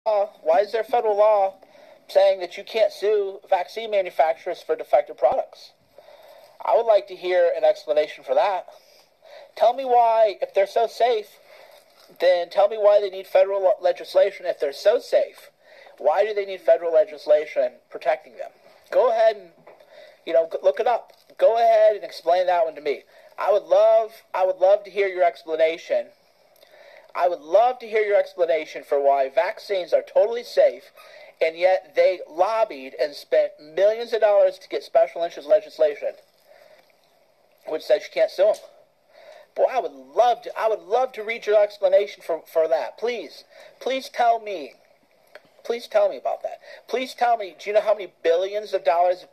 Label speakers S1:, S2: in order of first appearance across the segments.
S1: Why is there federal law saying that you can't sue vaccine manufacturers for defective products? I would like to hear an explanation for that. Tell me why, if they're so safe, then tell me why they need federal legislation. If they're so safe, why do they need federal legislation protecting them? Go ahead and, look it up. Go ahead and explain that one to me. I would love to hear your explanation. I would love to hear your explanation for why vaccines are totally safe, and yet they lobbied and spent millions of dollars to get special interest legislation, which says you can't sue them. Boy, I would love to read your explanation for that. Please tell me. Please tell me about that. Please tell me, do you know how many billions of dollars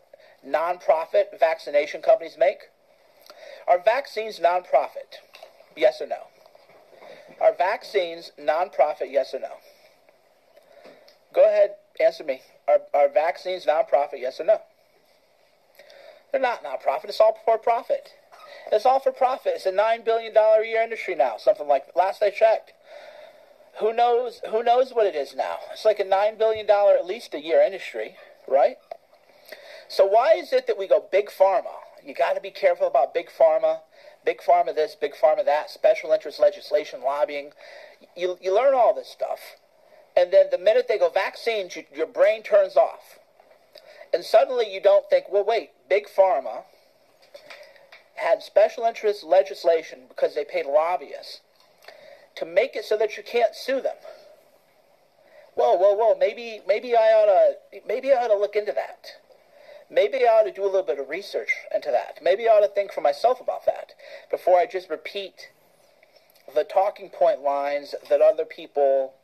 S1: nonprofit vaccination companies make? Are vaccines nonprofit? Yes or no? Are vaccines nonprofit? Yes or no? Go ahead, answer me. Are vaccines nonprofit? Yes or no? They're not nonprofit. It's all for profit. It's all for profit. It's a $9 billion a year industry now, something like that. Last I checked. Who knows what it is now? It's like a $9 billion at least a year industry, right? So why is it that we go big pharma? You got to be careful about big pharma this, big pharma that, special interest legislation, lobbying. You learn all this stuff. And then the minute they go vaccines, your brain turns off. And suddenly you don't think, well, wait, big pharma had special interest legislation because they paid lobbyists to make it so that you can't sue them. Whoa, maybe I ought to look into that. Maybe I ought to do a little bit of research into that. Maybe I ought to think for myself about that before I just repeat the talking point lines that other people